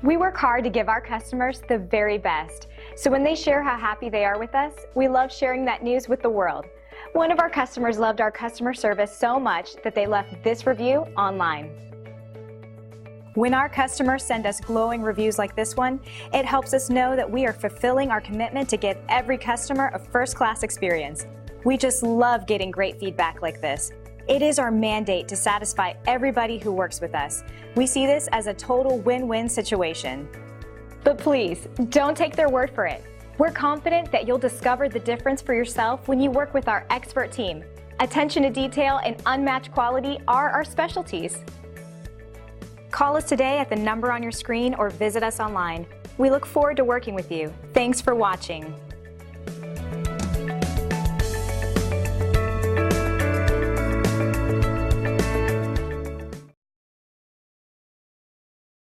We work hard to give our customers the very best. So when they share how happy they are with us, we love sharing that news with the world. One of our customers loved our customer service so much that they left this review online. When our customers send us glowing reviews like this one, it helps us know that we are fulfilling our commitment to give every customer a first-class experience. We just love getting great feedback like this. It is our mandate to satisfy everybody who works with us. We see this as a total win-win situation. But please, don't take their word for it. We're confident that you'll discover the difference for yourself when you work with our expert team. Attention to detail and unmatched quality are our specialties. Call us today at the number on your screen or visit us online. We look forward to working with you. Thanks for watching.